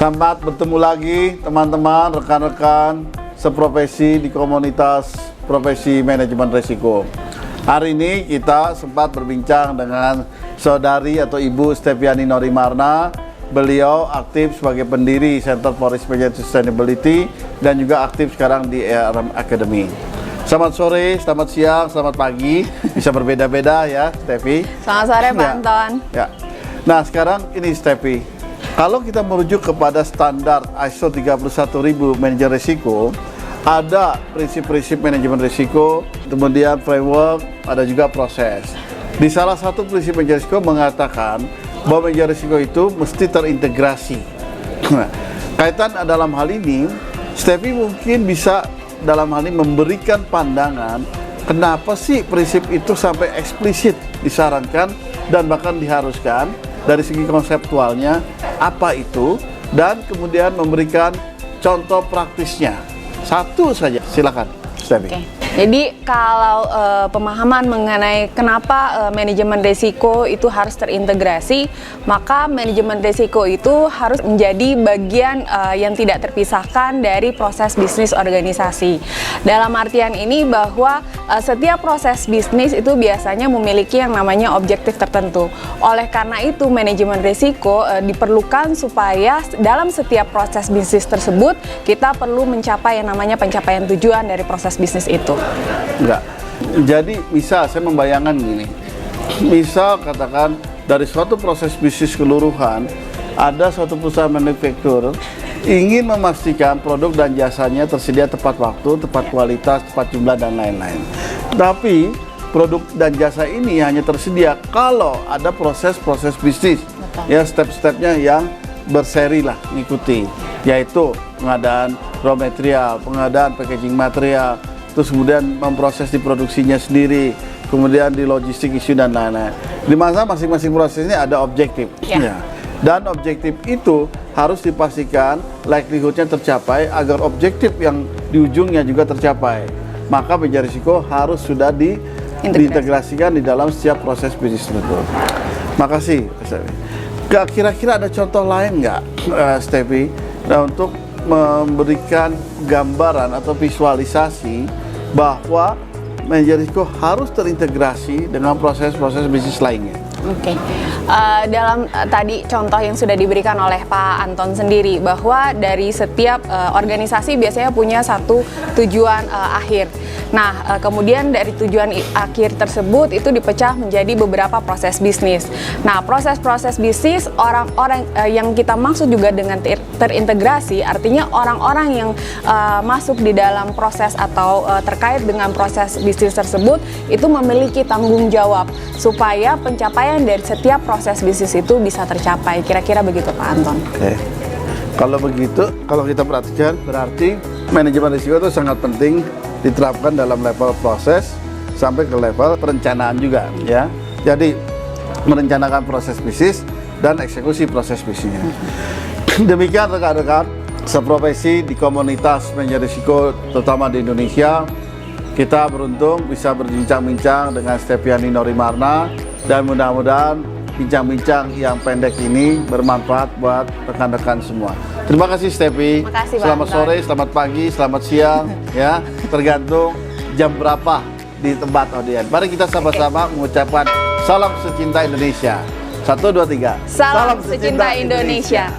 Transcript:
Selamat bertemu lagi teman-teman, rekan-rekan seprofesi di komunitas profesi manajemen risiko. Hari ini kita sempat berbincang dengan saudari atau Ibu Steviani Norimarna. Beliau aktif sebagai pendiri Center for Risk Management Sustainability dan juga aktif sekarang di ARM Academy. Selamat sore, selamat siang, selamat pagi. Bisa berbeda-beda ya, Stevi. Selamat sore, Pak Anton. Ya. Nah, sekarang ini Stevi. Kalau kita merujuk kepada standar ISO 31000 manajer risiko, ada prinsip-prinsip manajemen risiko, kemudian framework, ada juga proses. Di salah satu prinsip manajemen risiko mengatakan bahwa manajemen risiko itu mesti terintegrasi. Kaitan dalam hal ini, Stevi mungkin bisa dalam hal ini memberikan pandangan kenapa sih prinsip itu sampai eksplisit disarankan dan bahkan diharuskan dari segi konseptualnya apa itu, dan kemudian memberikan contoh praktisnya. Satu saja, silakan, Stevi. Oke. Jadi kalau pemahaman mengenai kenapa manajemen risiko itu harus terintegrasi, maka manajemen risiko itu harus menjadi bagian yang tidak terpisahkan dari proses bisnis organisasi. Dalam artian ini bahwa setiap proses bisnis itu biasanya memiliki yang namanya objektif tertentu. Oleh karena itu manajemen risiko diperlukan supaya dalam setiap proses bisnis tersebut kita perlu mencapai yang namanya pencapaian tujuan dari proses bisnis itu. Enggak. Jadi misal saya membayangkan gini. Misal katakan dari suatu proses bisnis keseluruhan ada suatu perusahaan manufaktur ingin memastikan produk dan jasanya tersedia tepat waktu, tepat kualitas, tepat jumlah dan lain-lain. Tapi produk dan jasa ini hanya tersedia kalau ada proses-proses bisnis. Betul. Ya, step-stepnya yang berseri lah mengikuti, yaitu pengadaan raw material, pengadaan packaging material, terus kemudian memproses di produksinya sendiri, kemudian di logistik isu dan lain-lain. Di masa masing-masing proses ini ada objektif. Ya. Dan objektif itu harus dipastikan likelihood-nya tercapai agar objektif yang di ujungnya juga tercapai. Maka manajemen risiko harus sudah diintegrasikan di dalam setiap proses bisnis tersebut. Makasih, Stevi. Kira-kira ada contoh lain nggak, Stevi, untuk memberikan gambaran atau visualisasi bahwa manajemen risiko harus terintegrasi dengan proses-proses bisnis lainnya? Oke. Dalam tadi contoh yang sudah diberikan oleh Pak Anton sendiri, bahwa dari setiap organisasi biasanya punya satu tujuan akhir. Nah, kemudian dari tujuan akhir tersebut itu dipecah menjadi beberapa proses bisnis. Nah, proses-proses bisnis orang-orang yang kita maksud juga dengan terintegrasi, artinya orang-orang yang masuk di dalam proses atau terkait dengan proses bisnis tersebut itu memiliki tanggung jawab supaya pencapaian dari setiap proses bisnis itu bisa tercapai. Kira-kira begitu, Pak Anton. Oke. Kalau begitu, kalau kita perhatikan, berarti manajemen risiko itu sangat penting diterapkan dalam level proses sampai ke level perencanaan juga, ya. Jadi merencanakan proses bisnis dan eksekusi proses bisnisnya. Demikian rekan-rekan seprofesi di komunitas manajemen risiko terutama di Indonesia. Kita beruntung bisa berbincang-bincang dengan Steviani Norimarna dan mudah-mudahan bincang-bincang yang pendek ini bermanfaat buat rekan-rekan semua. Terima kasih, Stevi. Terima kasih, selamat Bang. sore, selamat pagi, selamat siang, ya, tergantung jam berapa di tempat audiens. Mari kita sama-sama mengucapkan salam secinta Indonesia. 1, 2, 3. Salam secinta Indonesia.